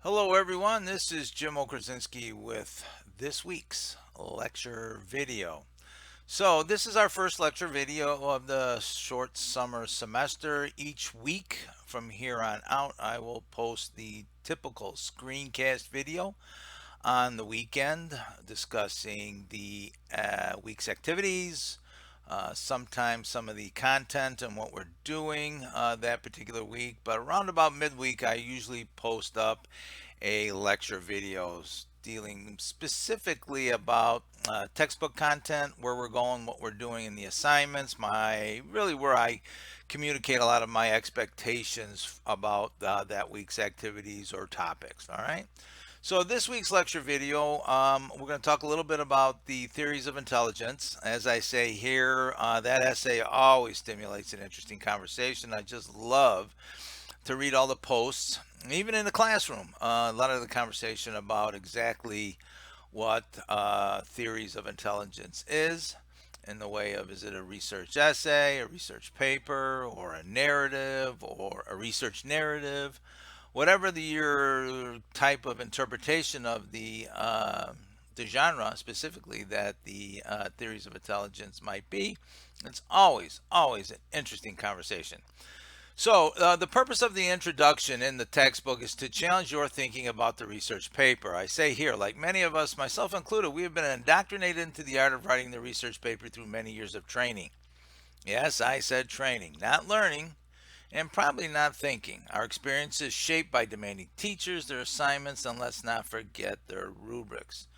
Hello, everyone. This is Jim Okrasinski with this week's lecture video. So, this is our first lecture video of the short summer semester. Each week from here on out, I will post the typical screencast video on the weekend discussing the week's activities, sometimes some of the content and what we're doing that particular week. But around about midweek, I usually post up a lecture videos dealing specifically about textbook content, where we're going, what we're doing in the assignments, my really where I communicate a lot of my expectations about that week's activities or topics. All right. So this week's lecture video, we're going to talk a little bit about the theories of intelligence. As I say here, that essay always stimulates an interesting conversation. I just love to read all the posts, even in the classroom. A lot of the conversation about exactly what theories of intelligence is, in the way of, is it a research essay, a research paper, or a narrative, or a research narrative, whatever your type of interpretation of the genre specifically that the theories of intelligence might be. It's always an interesting conversation. So, the purpose of the introduction in the textbook is to challenge your thinking about the research paper. I say here, like many of us, myself included, we have been indoctrinated into the art of writing the research paper through many years of training. Yes, I said training, not learning, and probably not thinking. Our experience is shaped by demanding teachers, their assignments, and let's not forget their rubrics.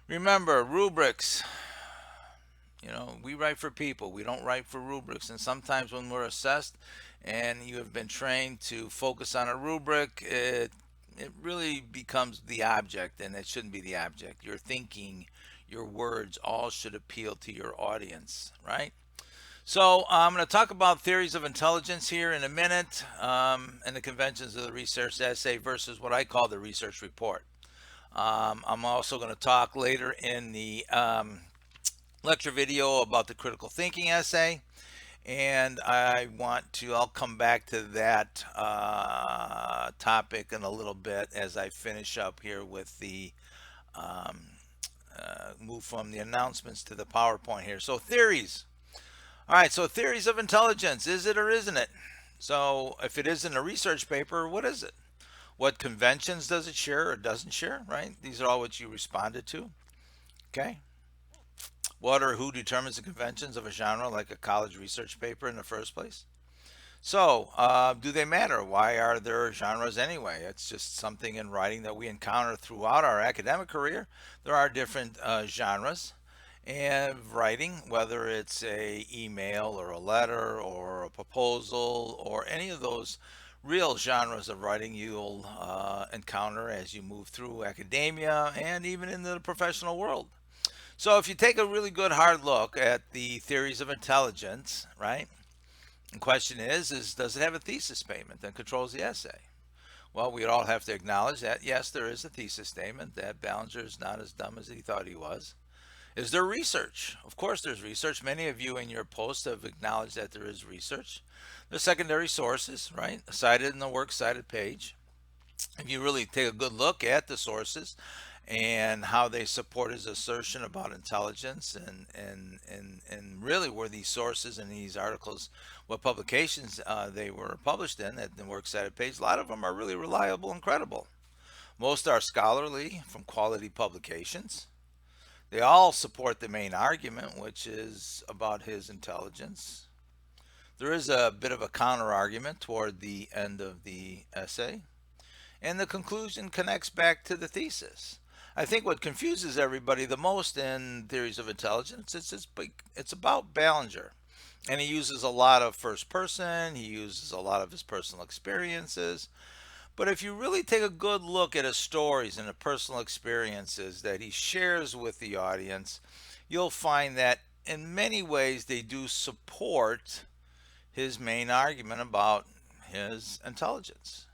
Remember, rubrics, we write for people, we don't write for rubrics. And sometimes when we're assessed and you have been trained to focus on a rubric, it really becomes the object, and it shouldn't be the object. Your thinking, your words, all should appeal to your audience, right? So I'm going to talk about theories of intelligence here in a minute, and the conventions of the research essay versus what I call the research report. I'm also going to talk later in the lecture video about the critical thinking essay, and I'll come back to that topic in a little bit as I finish up here with the um, move from the announcements to the PowerPoint here. So theories. All right, so theories of intelligence, is it or isn't it? So if it isn't a research paper, what is it? What conventions does it share or doesn't share, right? These are all what you responded to. Okay. What or who determines the conventions of a genre like a college research paper in the first place? So, do they matter? Why are there genres anyway? It's just something in writing that we encounter throughout our academic career. There are different genres and writing, whether it's a email or a letter or a proposal or any of those real genres of writing you'll encounter as you move through academia and even in the professional world. So if you take a really good hard look at the theories of intelligence, right? The question is does it have a thesis statement that controls the essay? Well, we'd all have to acknowledge that yes, there is a thesis statement, that Ballinger is not as dumb as he thought he was. Is there research? Of course, there's research. Many of you in your posts have acknowledged that there is research. There's secondary sources, right? Cited in the works cited page. If you really take a good look at the sources and how they support his assertion about intelligence, and really where these sources and these articles, what publications they were published in at the works cited page, a lot of them are really reliable and credible. Most are scholarly from quality publications. They all support the main argument, which is about his intelligence. There is a bit of a counter argument toward the end of the essay, and the conclusion connects back to the thesis. I think what confuses everybody the most in theories of intelligence it's about Ballinger. And he uses a lot of first person, he uses a lot of his personal experiences. But if you really take a good look at his stories and the personal experiences that he shares with the audience, you'll find that in many ways they do support his main argument about his intelligence.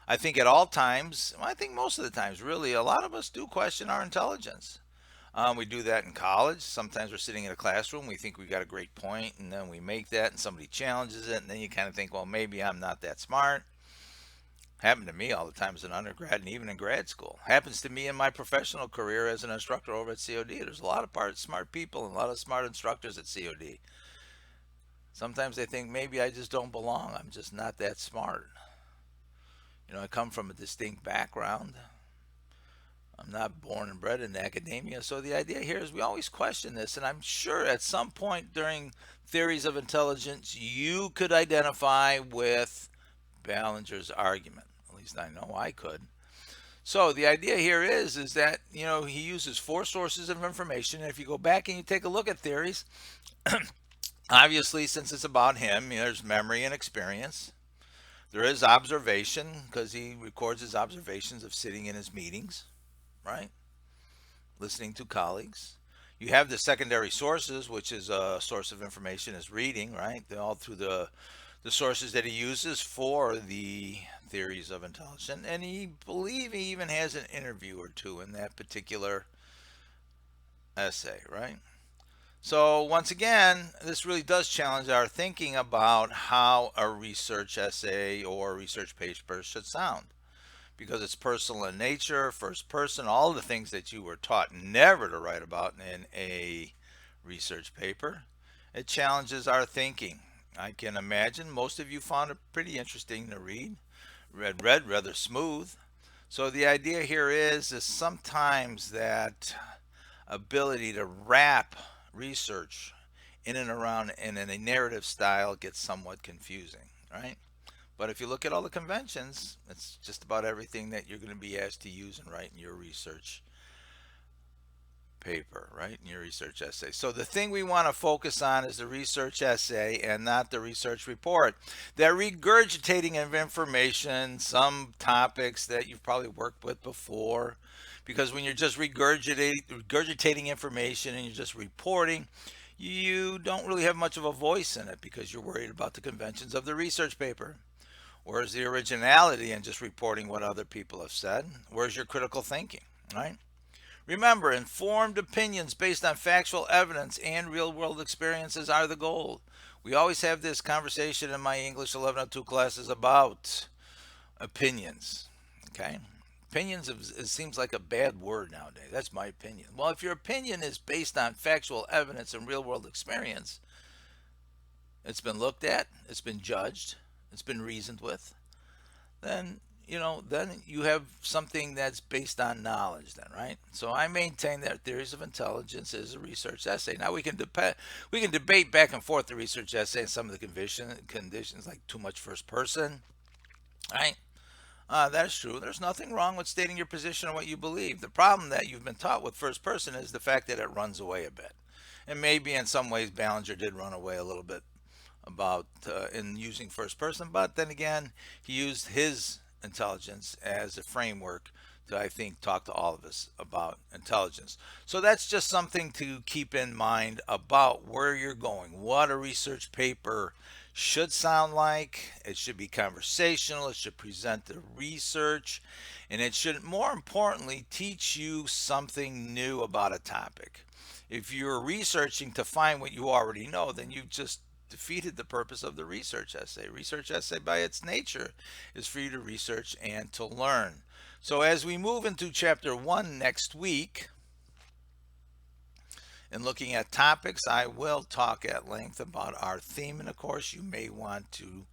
I think at all times, well, I think most of the times, really, a lot of us do question our intelligence. We do that in college. Sometimes we're sitting in a classroom, we think we got a great point, and then we make that, and somebody challenges it, and then you kind of think, well, maybe I'm not that smart. Happened to me all the time as an undergrad and even in grad school. Happens to me in my professional career as an instructor over at COD. There's a lot of smart people and a lot of smart instructors at COD. Sometimes they think maybe I just don't belong. I'm just not that smart. I come from a distinct background. I'm not born and bred in academia. So the idea here is we always question this. And I'm sure at some point during theories of intelligence, you could identify with Ballinger's argument. At least I know I could. So the idea here is that, he uses four sources of information. And if you go back and you take a look at theories, obviously, since it's about him, there's memory and experience. There is observation because he records his observations of sitting in his meetings, right? Listening to colleagues. You have the secondary sources, which is a source of information, is reading, right? They're all through the sources that he uses for the theories of intelligence. And he believe he even has an interview or two in that particular essay, right? So once again, this really does challenge our thinking about how a research essay or research paper should sound, because it's personal in nature, first person, all the things that you were taught never to write about in a research paper. It challenges our thinking. I can imagine most of you found it pretty interesting to read. Read rather smooth. So the idea here is sometimes that ability to wrap research in and around in a narrative style gets somewhat confusing, right? But if you look at all the conventions, it's just about everything that you're going to be asked to use and write in your research paper, right? In your research essay. So the thing we want to focus on is the research essay and not the research report. That regurgitating of information, some topics that you've probably worked with before, because when you're just regurgitating information and you're just reporting, you don't really have much of a voice in it because you're worried about the conventions of the research paper. Where's the originality in just reporting what other people have said? Where's your critical thinking, right? Remember, informed opinions based on factual evidence and real world experiences are the goal. We always have this conversation in my English 1102 classes about opinions. Okay? Opinions, it seems like a bad word nowadays. That's my opinion. Well, if your opinion is based on factual evidence and real world experience, it's been looked at, it's been judged, it's been reasoned with, then then you have something that's based on knowledge then, right? So I maintain that theories of intelligence is a research essay. Now we can debate back and forth the research essay and some of the conditions like too much first person, right? That is true. There's nothing wrong with stating your position on what you believe. The problem that you've been taught with first person is the fact that it runs away a bit. And maybe in some ways Ballinger did run away a little bit about in using first person, but then again, he used his intelligence as a framework to, I think, talk to all of us about intelligence. So that's just something to keep in mind about where you're going, what a research paper should sound like. It should be conversational, it should present the research, and it should, more importantly, teach you something new about a topic. If you're researching to find what you already know, then you just defeated the purpose of the research essay. Research essay, by its nature, is for you to research and to learn. So as we move into chapter 1 next week, in looking at topics, I will talk at length about our theme. And of course, you may want to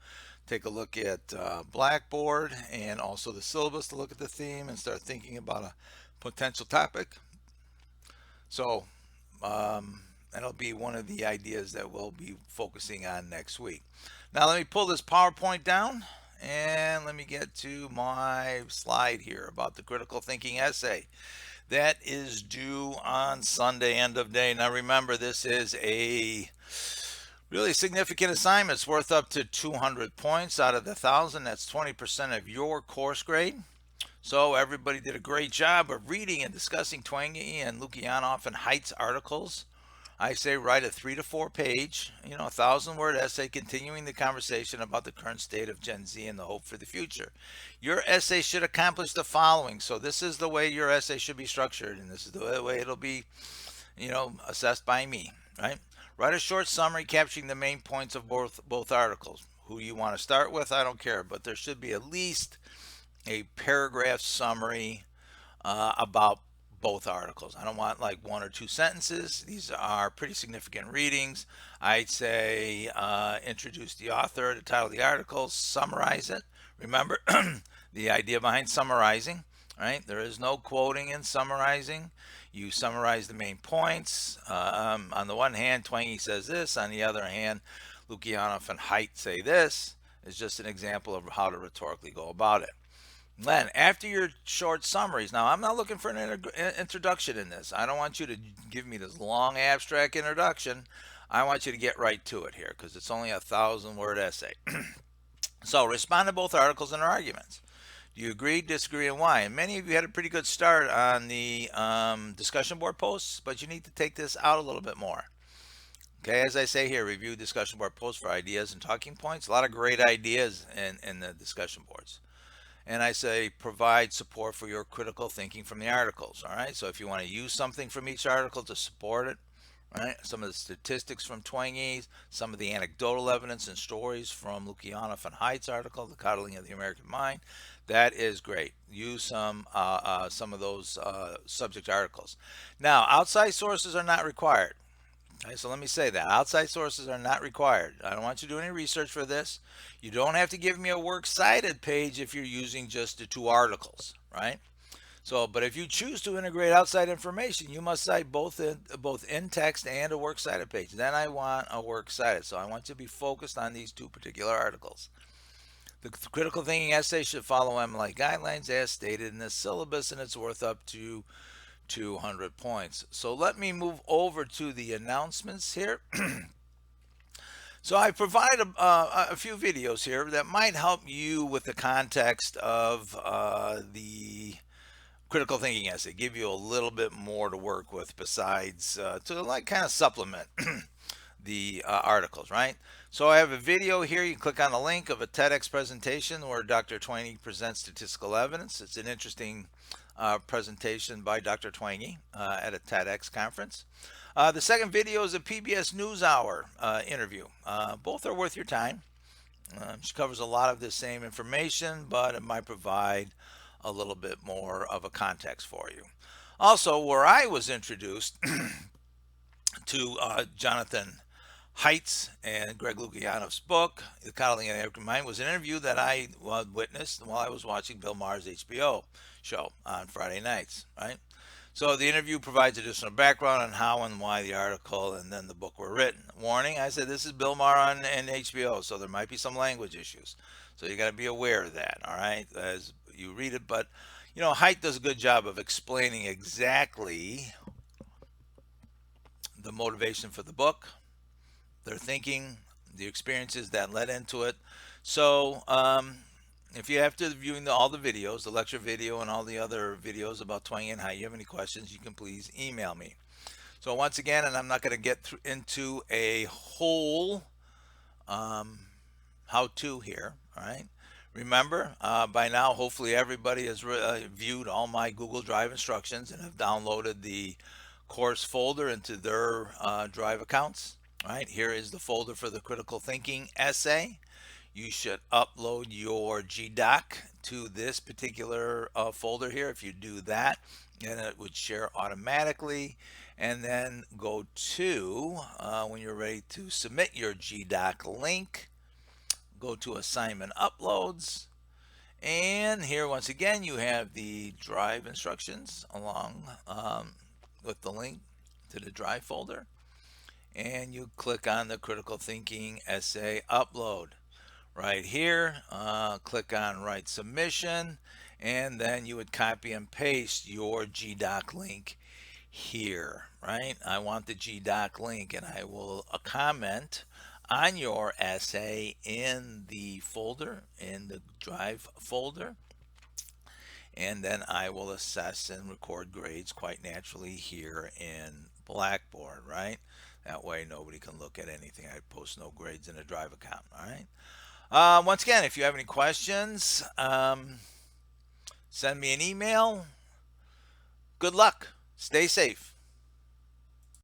take a look at Blackboard and also the syllabus to look at the theme and start thinking about a potential topic. So that'll be one of the ideas that we'll be focusing on next week. Now let me pull this PowerPoint down and let me get to my slide here about the critical thinking essay. That is due on Sunday, end of day. Now remember, this is a really significant assignment. It's worth up to 200 points out of the 1,000. That's 20% of your course grade. So everybody did a great job of reading and discussing Twenge and Lukyanov and Height's articles. I say write a 3 to 4 page, 1,000-word essay continuing the conversation about the current state of Gen Z and the hope for the future. Your essay should accomplish the following. So this is the way your essay should be structured, and this is the way it'll be, assessed by me, right? Write a short summary capturing the main points of both articles. Who you want to start with, I don't care, but there should be at least a paragraph summary about both articles. I don't want like one or two sentences. These are pretty significant readings. I'd say introduce the author, the title of the article, summarize it. Remember the idea behind summarizing, right? There is no quoting in summarizing. You summarize the main points. On the one hand, Twenge says this. On the other hand, Lukianoff and Haidt say this. It's just an example of how to rhetorically go about it. Then, after your short summaries, now I'm not looking for an introduction in this. I don't want you to give me this long abstract introduction. I want you to get right to it here because it's only a 1,000-word essay. So, respond to both articles and their arguments. Do you agree, disagree, and why? And many of you had a pretty good start on the discussion board posts, but you need to take this out a little bit more. Okay, as I say here, review discussion board posts for ideas and talking points. A lot of great ideas in the discussion boards. And I say provide support for your critical thinking from the articles. All right, so if you want to use something from each article to support it, right, some of the statistics from Twenge, some of the anecdotal evidence and stories from Lukianoff and Haidt's article, The Coddling of the American Mind, that is great. Use some of those subject articles. Now, outside sources are not required. Okay, so let me say that outside sources are not required. I don't want you to do any research for this. You don't have to give me a works cited page if you're using just the two articles, right? So, but if you choose to integrate outside information, you must cite both in text and a works cited page. Then I want a works cited. So I want you to be focused on these two particular articles. The critical thinking essay should follow MLA guidelines as stated in the syllabus, and it's worth up to 200 points. So let me move over to the announcements here. So I provided a few videos here that might help you with the context of the critical thinking essay, give you a little bit more to work with besides to like kind of supplement the articles, right? So I have a video here. You can click on the link of a TEDx presentation where Dr. Twenge presents statistical evidence. It's an interesting presentation by Dr. Twenge at a TEDx conference. The second video is a PBS NewsHour interview. Both are worth your time. She covers a lot of the same information, but it might provide a little bit more of a context for you. Also, where I was introduced to Jonathan Haidt's and Greg Lukianoff's book, The Coddling of the American Mind, was an interview that I witnessed while I was watching Bill Maher's HBO show on Friday nights, right? So the interview provides additional background on how and why the article and then the book were written. Warning, I said this is Bill Maher on HBO, so there might be some language issues. So you got to be aware of that, all right, as you read it. But, you know, Haidt does a good job of explaining exactly the motivation for the book, their thinking, the experiences that led into it. So if you after viewing all the videos, the lecture video and all the other videos about Twenge and Haidt, you have any questions, you can please email me. So once again, and I'm not going to get into a whole how-to here, all right? Remember, by now, hopefully everybody has viewed all my Google Drive instructions and have downloaded the course folder into their Drive accounts. All right, here is the folder for the critical thinking essay. You should upload your GDoc to this particular folder here. If you do that, then it would share automatically. And then go to, when you're ready to submit your GDoc link, go to assignment uploads. And here, once again, you have the Drive instructions along with the link to the Drive folder. And you click on the critical thinking essay upload right here. Click on write submission, and then you would copy and paste your GDoc link here, right? I want the GDoc link, and I will comment on your essay in the folder, in the Drive folder. And then I will assess and record grades quite naturally here in Blackboard, right? That way nobody can look at anything. I post no grades in a Drive account, all right? Once again, if you have any questions, send me an email. Good luck. Stay safe.